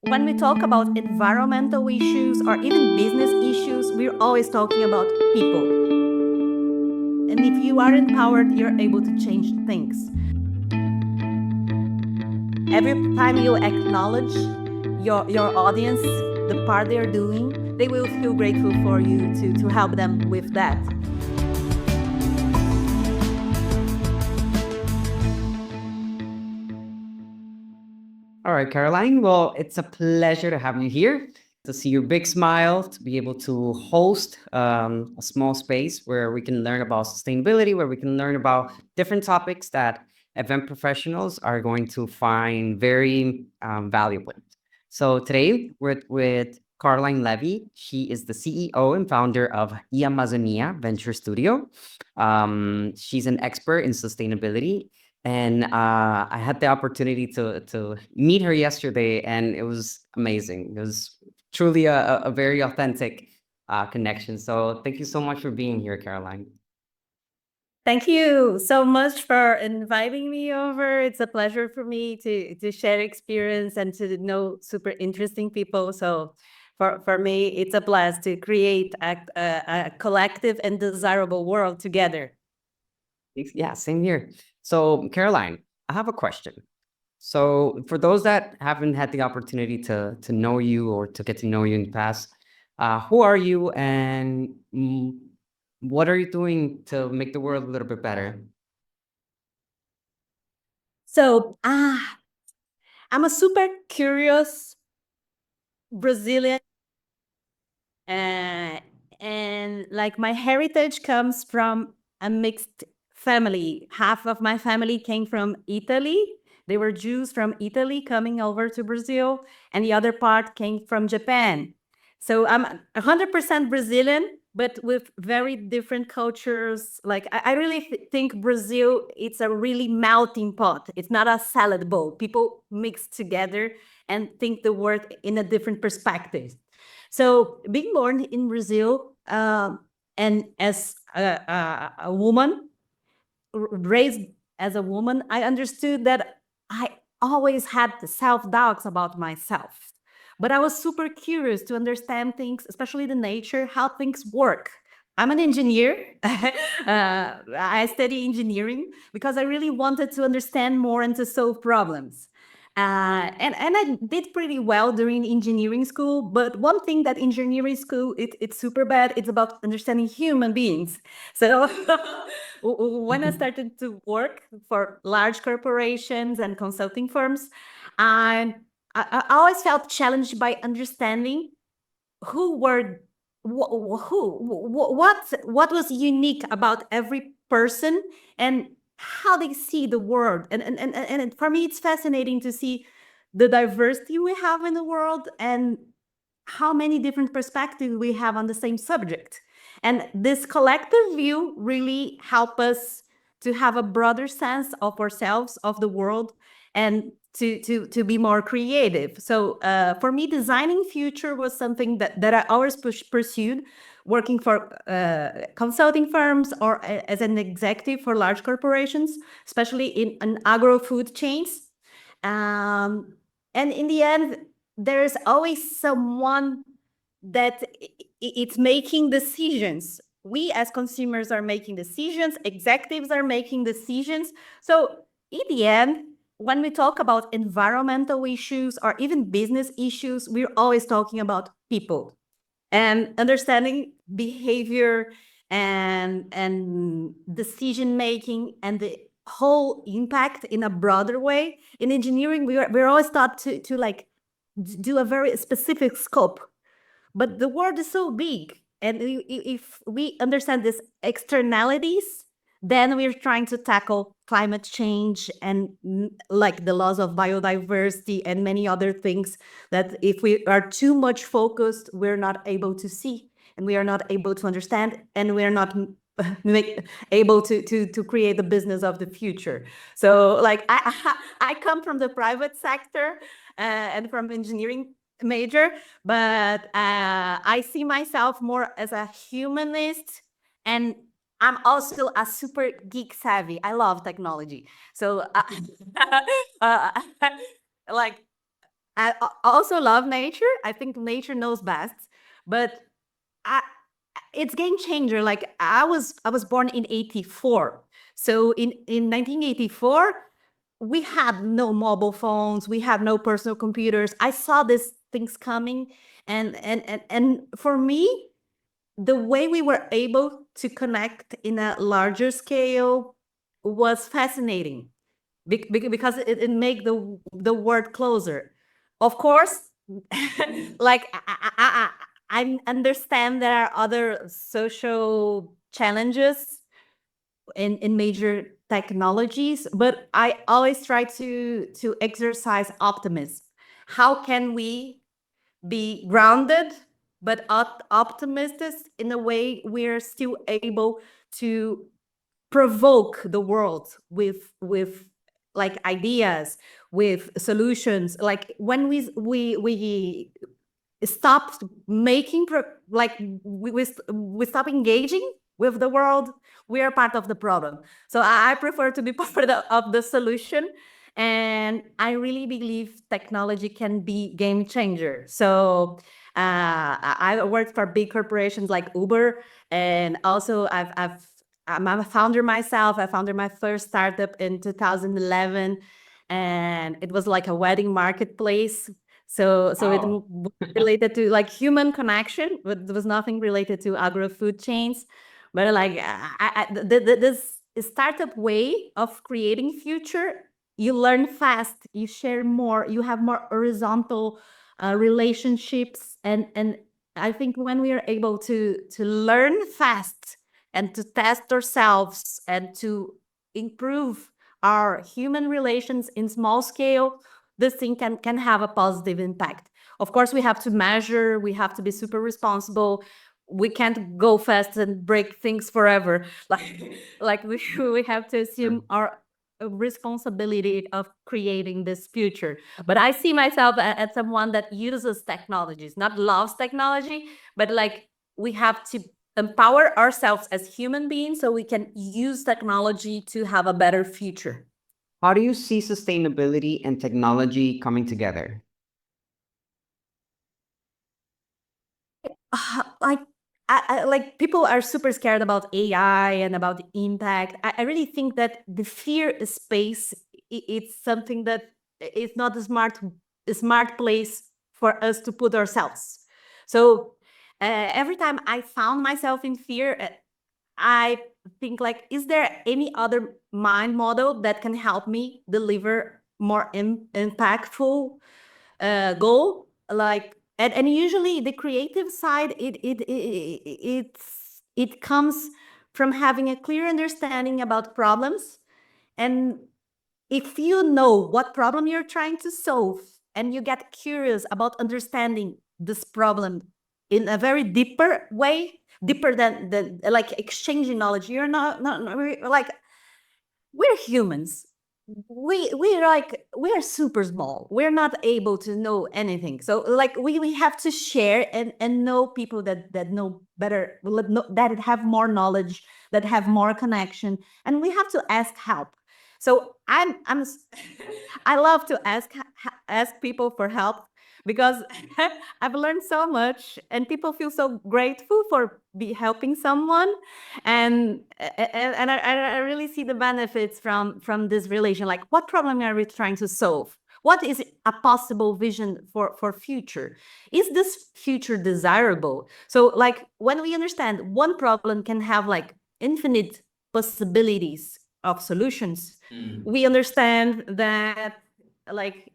When we talk about environmental issues or even business issues, we're always talking about people. And if you are empowered, you're able to change things. Every time you acknowledge your audience, the part they're doing, they will feel grateful for you to help them with that. All right, Caroline. Well, it's a pleasure to have you here, to see your big smile, to be able to host a small space where we can learn about sustainability, where we can learn about different topics that event professionals are going to find very valuable. So today we're with Caroline Levy. She is the CEO and founder of Amazonia Venture Studio. She's an expert in sustainability, and I had the opportunity to meet her yesterday, and it was amazing. It was truly a very authentic connection. So thank you so much for being here, Caroline. Thank you so much for inviting me over. It's a pleasure for me to share experience and to know super interesting people. So for me, it's a blast to create a collective and desirable world together. Yeah, same here. So, Caroline, I have a question. So, for those that haven't had the opportunity to know you or to get to know you in the past, who are you, and what are you doing to make the world a little bit better? So I'm a super curious Brazilian, uh, and like my heritage comes from a mixed family. Half of my family came from Italy. They were Jews from Italy coming over to Brazil, and the other part came from Japan. So I'm 100% Brazilian, but with very different cultures. Like I really think Brazil, it's a really melting pot. It's not a salad bowl. People mix together and think the world in a different perspective. So being born in Brazil, and as a woman, raised as a woman, I understood that I always had self doubts about myself. But I was super curious to understand things, especially the nature, how things work. I'm an engineer. I study engineering because I really wanted to understand more and to solve problems. And I did pretty well during engineering school. But one thing that engineering school it's super bad. It's about understanding human beings. So when I started to work for large corporations and consulting firms, I, I always felt challenged by understanding who were what was unique about every person and how they see the world. And for me, it's fascinating to see the diversity we have in the world and how many different perspectives we have on the same subject. And this collective view really help us to have a broader sense of ourselves, of the world, and to be more creative. So for me, designing future was something that I always pursued, working for consulting firms or as an executive for large corporations, especially in an agro-food chains. And in the end, there's always someone that it's making decisions. We as consumers are making decisions, executives are making decisions. So in the end, when we talk about environmental issues or even business issues, we're always talking about people and understanding behavior and decision making and the whole impact in a broader way. In engineering, we're always taught to like do a very specific scope, but the world is so big, and if we understand these externalities, then we're trying to tackle climate change and like the loss of biodiversity and many other things that if we are too much focused, we're not able to see, and we are not able to understand, and we're not able to create the business of the future. So like I come from the private sector and from engineering major, but I see myself more as a humanist, and I'm also a super geek savvy. I love technology. So like also love nature. I think nature knows best, but I, it's game changer. Like I was born in 84. So in 1984, we had no mobile phones, we had no personal computers. I saw these things coming, and for me, the way we were able to connect in a larger scale was fascinating because it made the word closer. Of course, like I understand there are other social challenges in major technologies, but I always try to exercise optimism. How can we be grounded but optimistic in a way we're still able to provoke the world with like ideas, with solutions? Like when we stopped making like we stop engaging with the world, we are part of the problem. So I prefer to be part of the solution, and I really believe technology can be game changer. So I worked for big corporations like Uber, and also I'm a founder myself. I founded my first startup in 2011, and it was like a wedding marketplace. So it Wow. related to like human connection, but there was nothing related to agro food chains. But like this startup way of creating future, you learn fast, you share more, you have more horizontal relationships, and I think when we are able to learn fast and to test ourselves and to improve our human relations in small scale, this thing can have a positive impact. Of course, we have to measure, we have to be super responsible. We can't go fast and break things forever. Like we have to assume our responsibility of creating this future. But I see myself as someone that uses technologies, not loves technology, but like we have to empower ourselves as human beings so we can use technology to have a better future. How do you see sustainability and technology coming together? Like like people are super scared about AI and about the impact. I really think that the fear space, it's something that it's not a smart place for us to put ourselves. So every time I found myself in fear, I think like, is there any other mind model that can help me deliver more impactful goal? Like, and usually the creative side, it comes from having a clear understanding about problems. And if you know what problem you're trying to solve and you get curious about understanding this problem in a very deeper way, deeper than like exchanging knowledge, you're not like, we're humans. We are super small. We're not able to know anything. So like we have to share and know people that know better, that have more knowledge, that have more connection, and we have to ask help. So I love to ask people for help because I've learned so much, and people feel so grateful for be helping someone, and I really see the benefits from this relation. Like, what problem are we trying to solve? What is a possible vision for future? Is this future desirable? So like when we understand one problem can have like infinite possibilities of solutions, we understand that like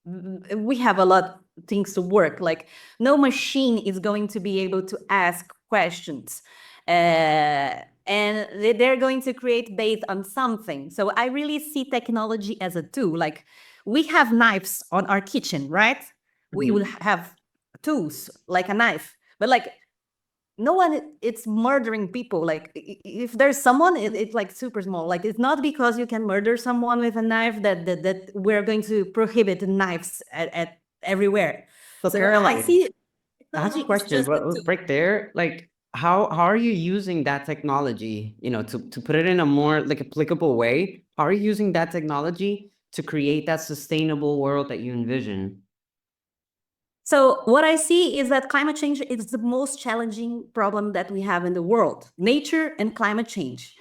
we have a lot of things to work. Like no machine is going to be able to ask questions, and they're going to create based on something. So I really see technology as a tool. Like we have knives on our kitchen, right? We will Mhm. have tools like a knife, but like no one it's murdering people. Like if there's someone, it's like super small. Like it's not because you can murder someone with a knife that we're going to prohibit knives at everywhere. So So I Caroline, see I have a technology is question. just a Well, tool. right there, like how are you using that technology, to put it in a more like applicable way? How are you using that technology to create that sustainable world that you envision? So what I see is that climate change is the most challenging problem that we have in the world, nature and climate change.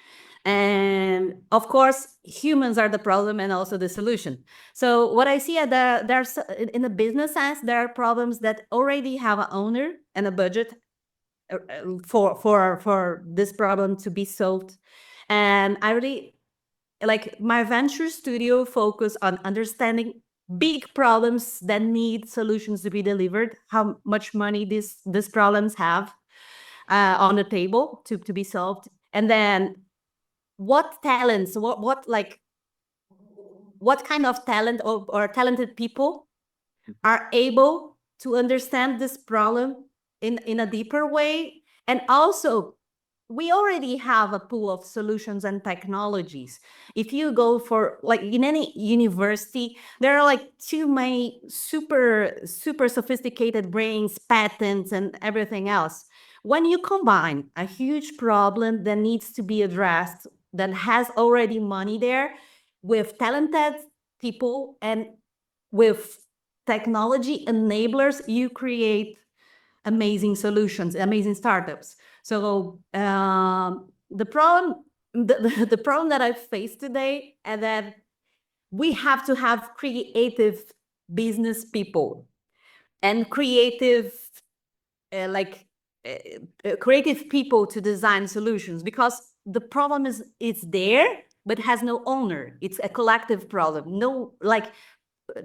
And of course, humans are the problem and also the solution. So what I see are there's in the business sense, there are problems that already have an owner and a budget for this problem to be solved. And I really like my venture studio focus on understanding big problems that need solutions to be delivered, how much money these problems have on the table to be solved, and then what talents, what like what kind of talent or talented people are able to understand this problem in a deeper way. And also, we already have a pool of solutions and technologies. If you go for like in any university, there are like too many super sophisticated brains, patents, and everything else. When you combine a huge problem that needs to be addressed, that has already money there, with talented people and with technology enablers, you create amazing solutions, amazing startups. So the problem that I face today, and that we have to have creative business people and like creative people to design solutions, because the problem is it's there but has no owner. It's a collective problem. No, like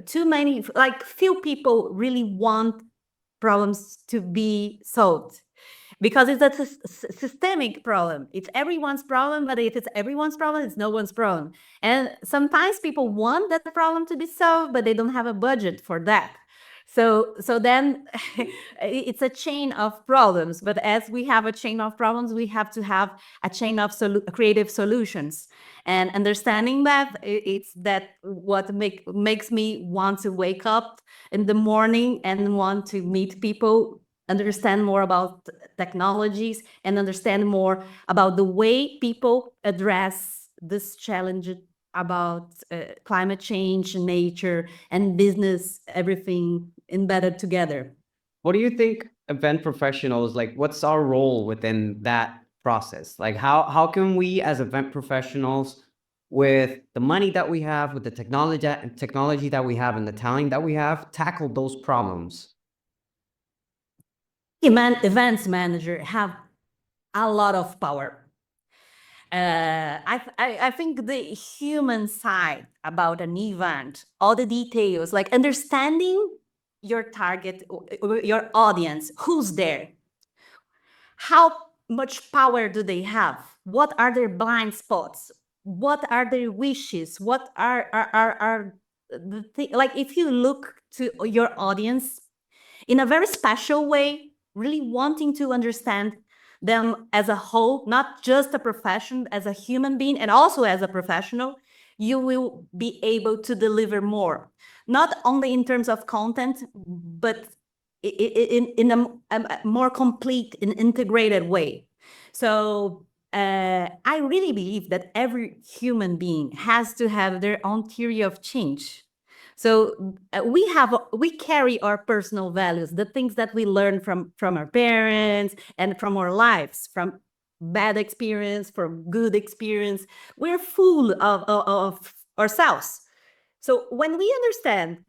too many, like few people really want problems to be solved, because it's a systemic problem. It's everyone's problem, but if it's everyone's problem, it's no one's problem. And sometimes people want that problem to be solved, but they don't have a budget for that. So then it's a chain of problems. But as we have a chain of problems, we have to have a chain of creative solutions. And understanding that, it's that what makes me want to wake up in the morning and want to meet people, understand more about technologies, and understand more about the way people address this challenge about climate change, nature, and business, everything embedded together. What do you think event professionals, like what's our role within that process? Like how can we as event professionals, with the money that we have, with the technology that we have and the talent that we have, tackle those problems? Events manager have a lot of power. I think the human side about an event, all the details, like understanding your target, your audience, who's there, how much power do they have, what are their blind spots, what are their wishes, what are the thing. Like if you look to your audience in a very special way, really wanting to understand them as a whole, not just a profession, as a human being, and also as a professional, you will be able to deliver more, not only in terms of content, but in a more complete and integrated way. So I really believe that every human being has to have their own theory of change. So we carry our personal values, the things that we learn from our parents and from our lives, from bad experience, from good experience. We're full of ourselves. So when we understand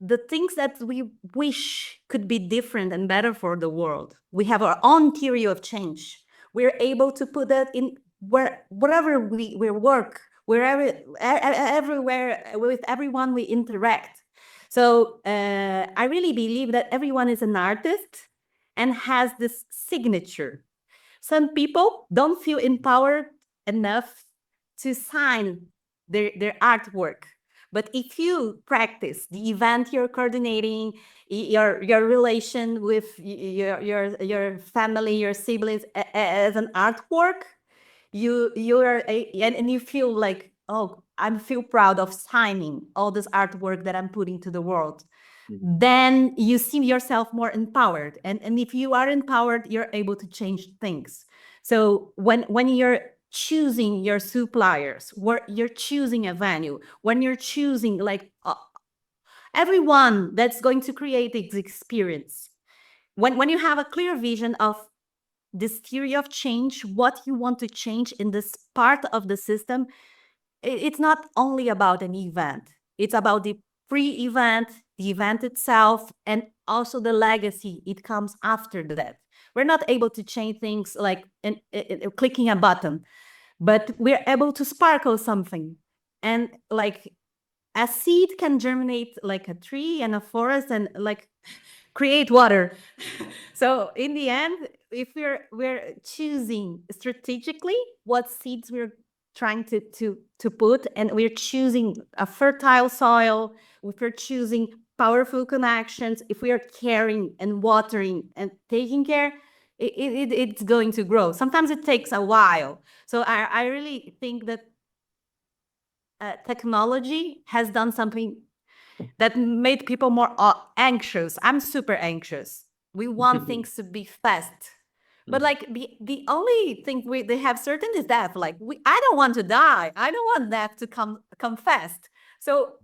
the things that we wish could be different and better for the world, we have our own theory of change. We're able to put that in wherever we work, wherever everywhere, with everyone we interact. So I really believe that everyone is an artist and has this signature. Some people don't feel empowered enough to sign their artwork. But if you practice the event you're coordinating, your relation with your family, your siblings as an artwork, and you feel like, oh, I feel proud of signing all this artwork that I'm putting to the world. Then you see yourself more empowered. And if you are empowered, you're able to change things. So when you're choosing your suppliers, where you're choosing a venue, when you're choosing like everyone that's going to create this experience. When you have a clear vision of this theory of change, what you want to change in this part of the system, it's not only about an event. It's about the pre-event, the event itself, and also the legacy it comes after that. We're not able to change things like clicking a button, but we're able to sparkle something. And like a seed can germinate like a tree and a forest and like create water. So in the end, if we're choosing strategically what seeds we're trying to put, and we're choosing a fertile soil, if we're choosing powerful connections, if we are caring and watering and taking care, it's going to grow. Sometimes it takes a while. So I really think that technology has done something that made people more anxious. I'm super anxious. We want things to be fast. But like the only thing they have certain is death. Like I don't want to die. I don't want death to come fast. So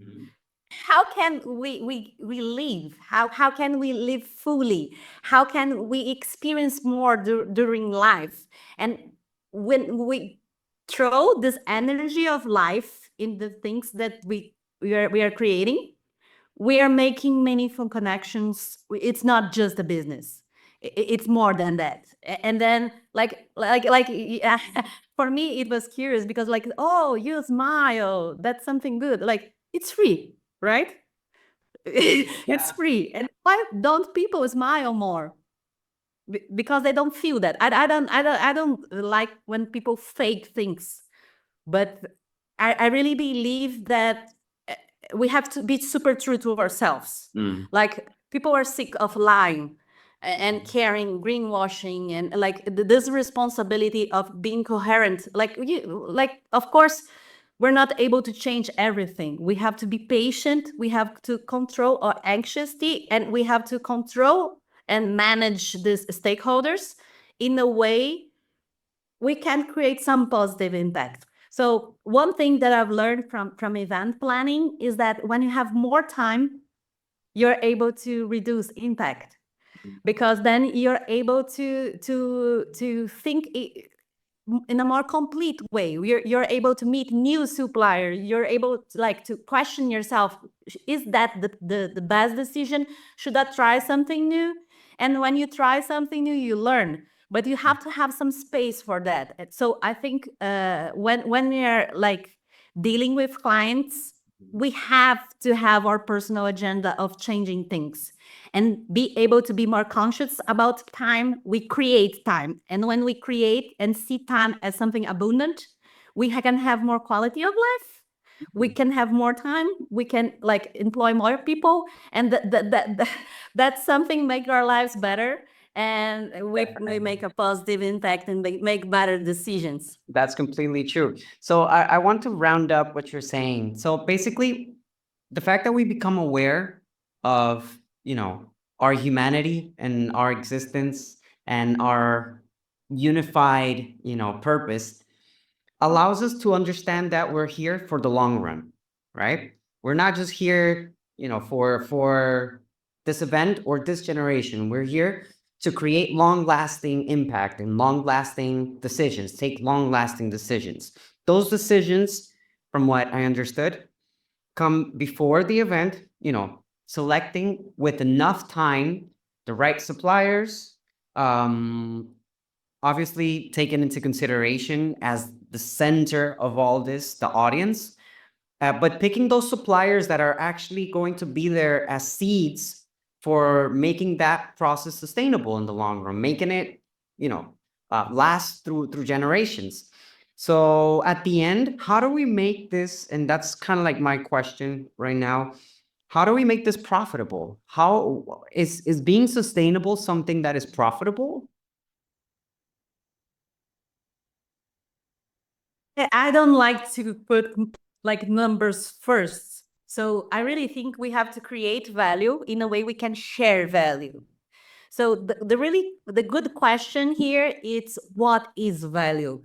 how can we live? How can we live fully? How can we experience more during life? And when we throw this energy of life in the things that we are creating, we are making meaningful connections. It's not just a business. It's more than that. And then yeah, for me, it was curious because like, oh, you smile. That's something good. Like it's free, right? It's free. And why don't people smile more? Because they don't feel that. I don't like when people fake things. But I really believe that we have to be super true to ourselves. Like people are sick of lying and caring, greenwashing, and like this responsibility of being coherent. Like of course, we're not able to change everything. We have to be patient. We have to control our anxiety, and we have to control and manage these stakeholders in a way we can create some positive impact. So one thing that I've learned from event planning is that when you have more time, you're able to reduce impact, because then you're able to think in a more complete way. You're able to meet new suppliers. You're able to, like, to question yourself: is that the best decision? Should I try something new? And when you try something new, you learn, but you have to have some space for that. So I think when we are like dealing with clients, we have to have our personal agenda of changing things and be able to be more conscious about time. We create time. And when we create and see time as something abundant, we can have more quality of life. We can have more time. We can like employ more people. And that's something make our lives better. And we make a positive impact and make better decisions. That's completely true. So I want to round up what you're saying. So basically, the fact that we become aware of, our humanity and our existence and our unified, purpose allows us to understand that we're here for the long run, right? We're not just here, for this event or this generation. We're here to create long-lasting impact and long-lasting decisions, take long-lasting decisions. Those decisions, from what I understood, come before the event, selecting with enough time the right suppliers, obviously taken into consideration as the center of all this, the audience, but picking those suppliers that are actually going to be there as seeds for making that process sustainable in the long run, making it, last through generations. So at the end, how do we make this? And that's kind of like my question right now. How do we make this profitable? How is being sustainable something that is profitable? I don't like to put like numbers first. So I really think we have to create value in a way we can share value. So the good question here is, what is value?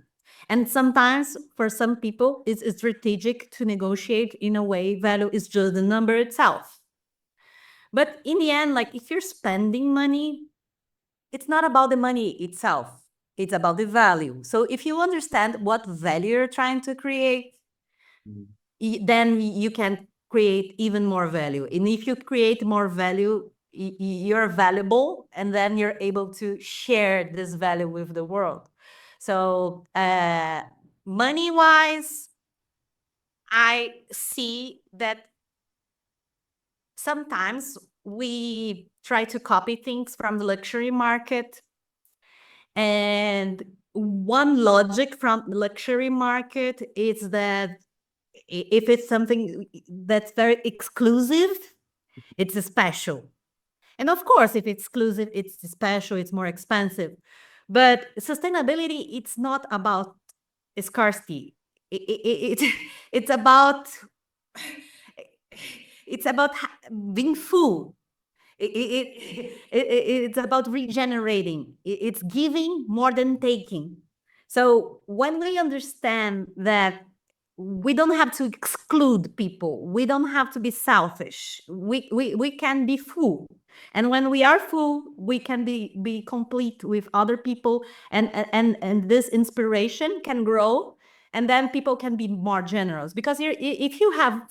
And sometimes for some people it's strategic to negotiate in a way value is just the number itself. But in the end, like if you're spending money, it's not about the money itself. It's about the value. So if you understand what value you're trying to create, Mm. then you can create even more value. And if you create more value, you're valuable, and then you're able to share this value with the world. So, money wise, I see that sometimes we try to copy things from the luxury market. And one logic from the luxury market is that if it's something that's very exclusive, it's special. And of course, if it's exclusive, it's special, it's more expensive. But sustainability, it's not about scarcity. It's about being full. It's about regenerating. It's giving more than taking. So when we understand that we don't have to exclude people, we don't have to be selfish. We can be full, and when we are full, we can be complete with other people, and this inspiration can grow, and then people can be more generous. Because if you have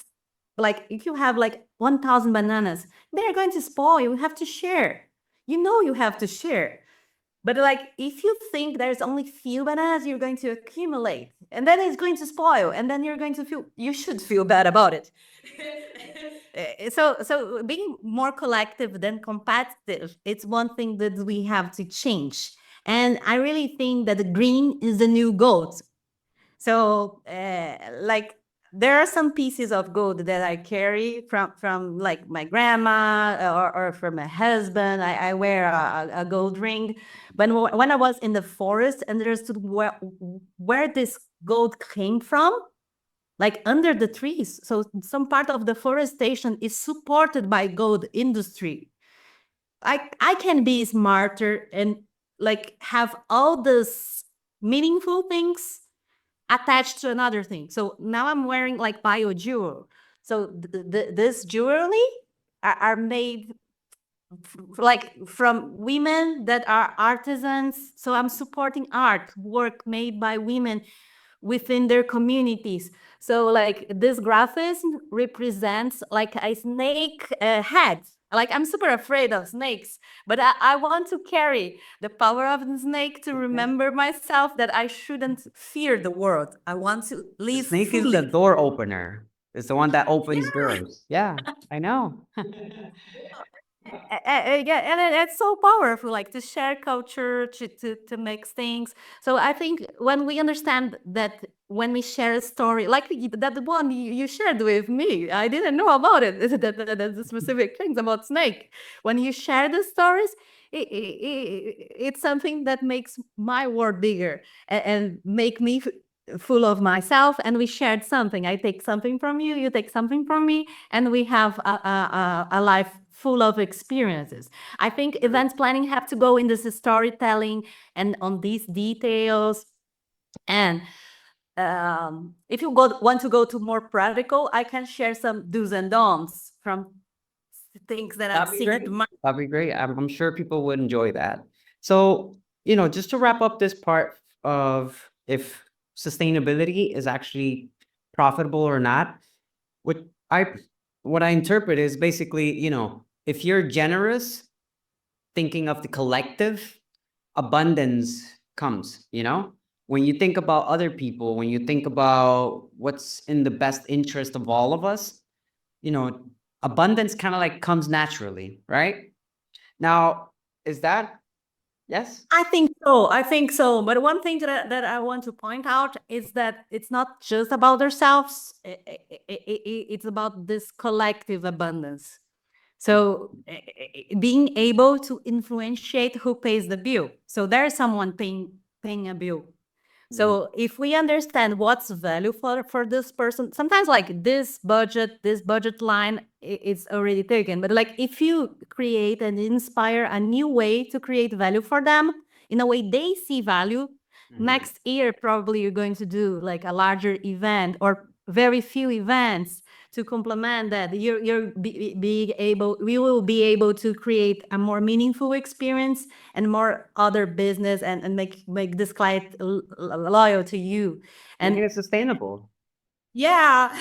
like 1,000 bananas, they're going to spoil. You have to share. You know you have to share. But like if you think there's only few bananas, you're going to accumulate, and then it's going to spoil, and then you're going to feel you should feel bad about it. So being more collective than competitive, it's one thing that we have to change. And I really think that the green is the new gold. So, like, there are some pieces of gold that I carry from like my grandma, or from my husband. I wear a gold ring. When I was in the forest and understood where this gold came from, like under the trees. So some part of deforestation is supported by gold industry. I can be smarter and like have all these meaningful things attached to another thing. So now I'm wearing like bio jewel. So this jewelry are made like from women that are artisans. So I'm supporting art work made by women within their communities. So like this graphism represents like a snake head. Like I'm super afraid of snakes, but I want to carry the power of the snake to remember myself that I shouldn't fear the world. I want to The live snake is the fully. door opener. It's the one that opens Yeah. doors. Yeah, I know. Yeah, and it's so powerful, like to share culture, to mix things. So I think when we understand that when we share a story, like that one you shared with me, I didn't know about it. The specific things about snake. When you share the stories, it's something that makes my world bigger, and make me full of myself. And we shared something. I take something from you, you take something from me, and we have a life full of experiences. I think event planning have to go in this storytelling and on these details. And if you want to go to more practical, I can share some do's and don'ts from things that I've That'd be seen. great. That'd be great. I'm sure people would enjoy that. So, just to wrap up this part of if sustainability is actually profitable or not, what I what I interpret is basically, if you're generous, thinking of the collective, abundance comes, When you think about other people, when you think about what's in the best interest of all of us, you know, abundance kind of like comes naturally, right? Now, is that yes? I think so. I think so. But one thing that I want to point out is that it's not just about ourselves. It's about this collective abundance. So being able to influentiate who pays the bill. So there's someone paying a bill. Mhm. So if we understand what's value for this person, sometimes like this budget line is already taken. But like if you create and inspire a new way to create value for them, in a way they see value, Mhm. next year probably you're going to do like a larger event or very few events to complement that, we will be able to create a more meaningful experience and more other business, and make this client loyal to you. Making And it sustainable. yeah,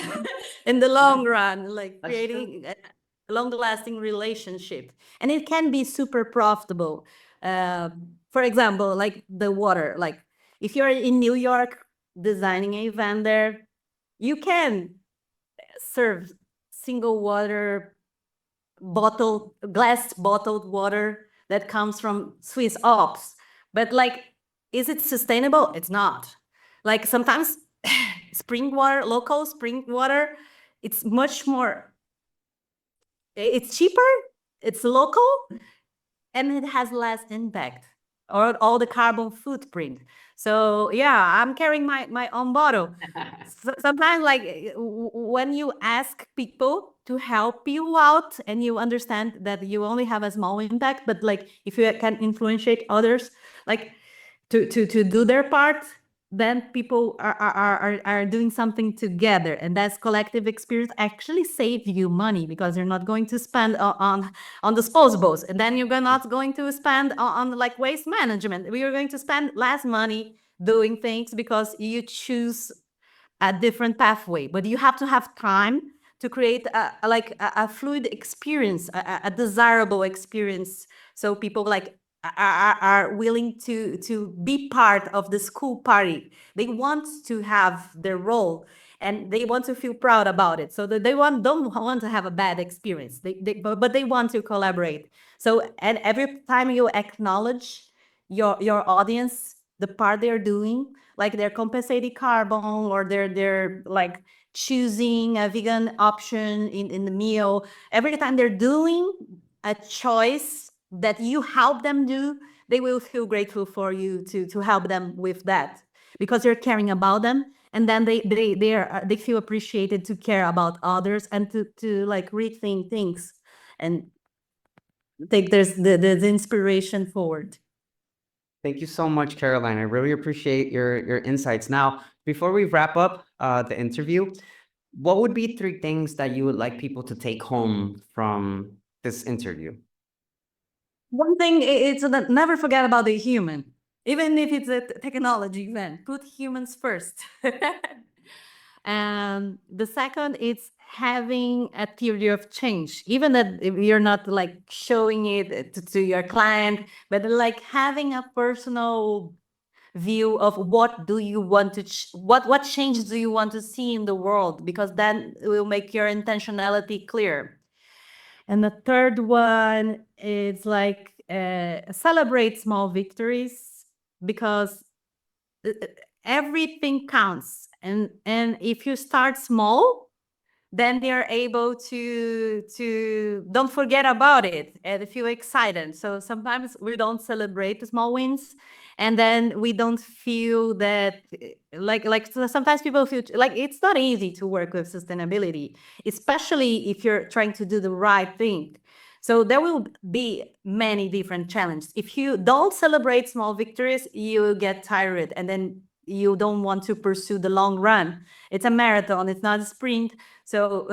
in the long run, like That's true. creating a long-lasting relationship, and it can be super profitable. Uh, for example, like the water. Like if you're in New York designing a event there, you can serve single water glass bottled water that comes from Swiss Alps. But like, is it sustainable? It's not. Like sometimes spring water, local spring water, it's much more, it's cheaper, it's local, and it has less impact or all the carbon footprint. So yeah, I'm carrying my own bottle. Sometimes like when you ask people to help you out and you understand that you only have a small impact, but like if you can influence others, like to do their part, then people are doing something together, and that's collective experience actually save you money because you're not going to spend on disposables, and then you're not going to spend on like waste management. We are going to spend less money doing things because you choose a different pathway, but you have to have time to create a fluid experience, a desirable experience, so people like are willing to be part of the school party. They want to have their role and they want to feel proud about it, so that they don't want to have a bad experience. But they want to collaborate. So, and every time you acknowledge your audience, the part they're doing, like they're compensating carbon, or they're like choosing a vegan option in the meal. Every time they're doing a choice that you help them do, they will feel grateful for you to help them with that, because you're caring about them, and then they feel appreciated to care about others and to like rethink things and take the inspiration forward. Thank you so much, Caroline. I really appreciate your insights. Now, before we wrap up the interview, what would be three things that you would like people to take home from this interview? One thing is that never forget about the human, even if it's a technology event. Put humans first. And the second is having a theory of change, even that if you're not like showing it to your client, but like having a personal view of what do you want to what changes do you want to see in the world, because then it will make your intentionality clear. And the third one is like celebrate small victories, because uh, uh, everything counts. And if you start small, then they're able to don't forget about it and feel excited. So sometimes we don't celebrate the small wins, and then we don't feel that so sometimes people feel like it's not easy to work with sustainability, especially if you're trying to do the right thing. So there will be many different challenges. If you don't celebrate small victories, you get tired, and then you don't want to pursue the long run. It's a marathon, it's not a sprint. So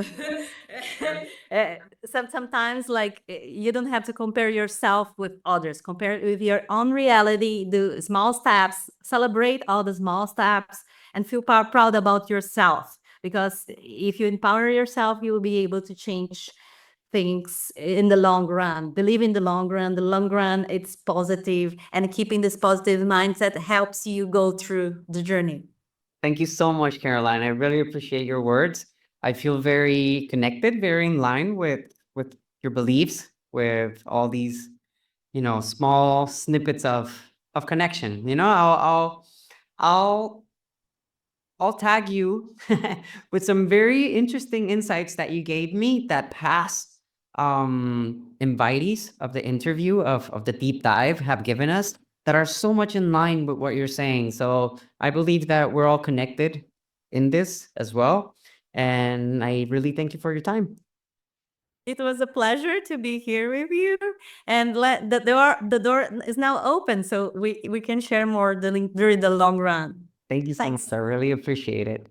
uh, sometimes like you don't have to compare yourself with others. Compare with your own reality, do small steps, celebrate all the small steps, and feel proud about yourself. Because if you empower yourself, you will be able to change things in the long run. Believe in the long run. The long run, it's positive, and keeping this positive mindset helps you go through the journey. Thank you so much, Caroline. I really appreciate your words. I feel very connected, very in line with your beliefs, with all these, small snippets of connection. I'll I'll tag you with some very interesting insights that you gave me that past invitees of the interview of the deep dive have given us, that are so much in line with what you're saying. So I believe that we're all connected in this as well. And I really thank you for your time. It was a pleasure to be here with you, and let the door is now open, so we can share more during the long run. Thank you so much. Thanks. I really appreciate it.